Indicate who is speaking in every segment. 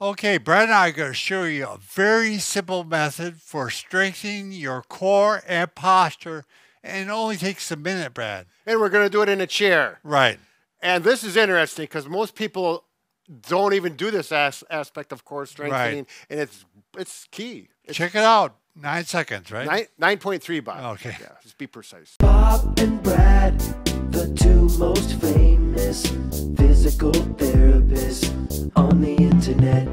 Speaker 1: Okay, Brad and I are going to show you a very simple method for strengthening your core and posture, and it only takes a minute, Brad.
Speaker 2: And we're going to do it in a chair.
Speaker 1: Right.
Speaker 2: And this is interesting because most people don't even do this aspect of core strengthening, and it's key.
Speaker 1: Check it out. 9 seconds, right?
Speaker 2: 9.3, Bob.
Speaker 1: Okay.
Speaker 2: Yeah, just be precise.
Speaker 3: Bob and Brad, the two most famous physical therapists on the internet.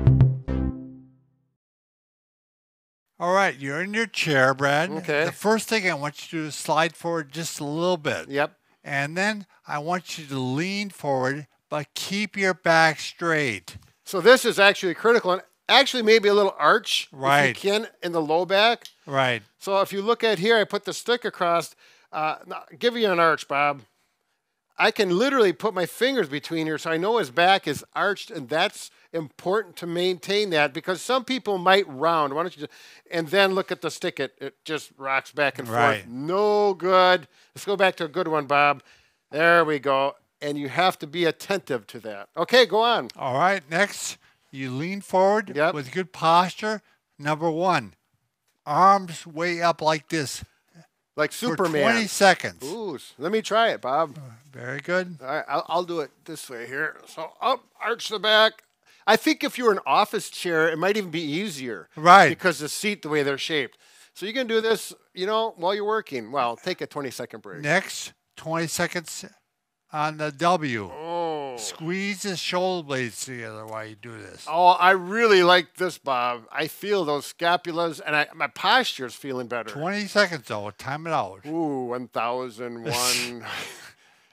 Speaker 1: All right, you're in your chair, Brad.
Speaker 2: Okay.
Speaker 1: The first thing I want you to do is slide forward just a little bit.
Speaker 2: Yep.
Speaker 1: And then I want you to lean forward, but keep your back straight.
Speaker 2: So this is actually critical, and actually maybe a little arch,
Speaker 1: right,
Speaker 2: if you can, in the low back.
Speaker 1: Right.
Speaker 2: So if you look at here, I put the stick across. Give you an arch, Bob. I can literally put my fingers between here so I know his back is arched, and that's important to maintain that because some people might round. Why don't you just, and then look at the stick. It just rocks back and forth. No good. Let's go back to a good one, Bob. There we go. And you have to be attentive to that. Okay, go on.
Speaker 1: All right, next, you lean forward with good posture. Number 1, arms way up like this.
Speaker 2: Like Superman.
Speaker 1: For 20 seconds.
Speaker 2: Ooh, let me try it, Bob.
Speaker 1: Very good.
Speaker 2: All right, I'll do it this way here. So up, arch the back. I think if you were an office chair, it might even be easier.
Speaker 1: Right.
Speaker 2: Because the seat, the way they're shaped. So you can do this, you know, while you're working. Well, take a 20-second break.
Speaker 1: Next, 20 seconds on the W.
Speaker 2: Oh.
Speaker 1: Squeeze the shoulder blades together while you do this.
Speaker 2: Oh, I really like this, Bob. I feel those scapulas, and my posture is feeling better.
Speaker 1: 20 seconds, though. Time it out.
Speaker 2: Ooh, 1001.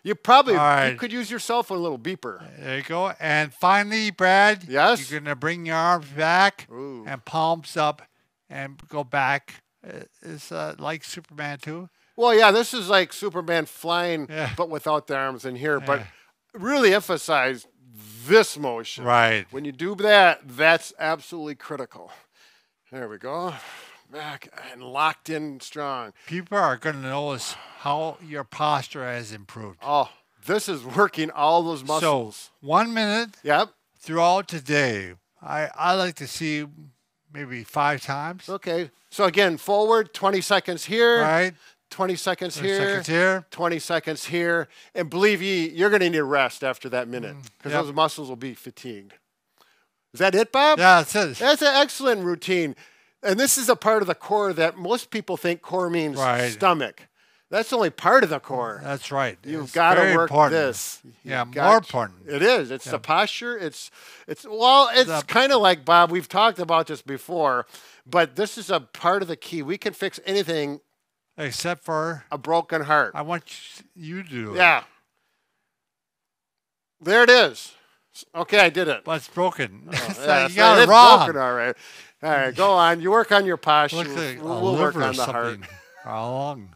Speaker 2: You probably you could use your cell phone, a little beeper.
Speaker 1: There you go. And finally, Brad,
Speaker 2: yes,
Speaker 1: you're going to bring your arms back
Speaker 2: Ooh.
Speaker 1: And palms up and go back. It's like Superman, too.
Speaker 2: Well, yeah, this is like Superman flying, but without the arms in here. But really emphasize this motion.
Speaker 1: Right.
Speaker 2: When you do that, that's absolutely critical. There we go. Back and locked in strong.
Speaker 1: People are going to notice how your posture has improved.
Speaker 2: Oh, this is working all those muscles.
Speaker 1: So 1 minute
Speaker 2: yep.
Speaker 1: throughout the day. I like to see maybe 5 times.
Speaker 2: Okay. So again, forward, 20 seconds here.
Speaker 1: Right.
Speaker 2: 20 seconds
Speaker 1: 20
Speaker 2: here,
Speaker 1: seconds here,
Speaker 2: 20 seconds here, and believe ye, you're going to need a rest after that minute because those muscles will be fatigued. Is that it, Bob?
Speaker 1: Yeah, that's it.
Speaker 2: That's an excellent routine. And this is a part of the core that most people think core means stomach. That's only part of the core.
Speaker 1: That's right.
Speaker 2: You've got to work this.
Speaker 1: Yeah, more important.
Speaker 2: It is. It's the posture. It's kind of like, Bob, we've talked about this before, but this is a part of the key. We can fix anything
Speaker 1: except for
Speaker 2: a broken heart.
Speaker 1: I want you to do it.
Speaker 2: Yeah. There it is. Okay, I did it.
Speaker 1: But it's broken.
Speaker 2: Oh,
Speaker 1: yeah, you got it wrong.
Speaker 2: Broken, all right. All right, go on. You work on your posture.
Speaker 1: Looks like
Speaker 2: we'll work on the heart.
Speaker 1: How long?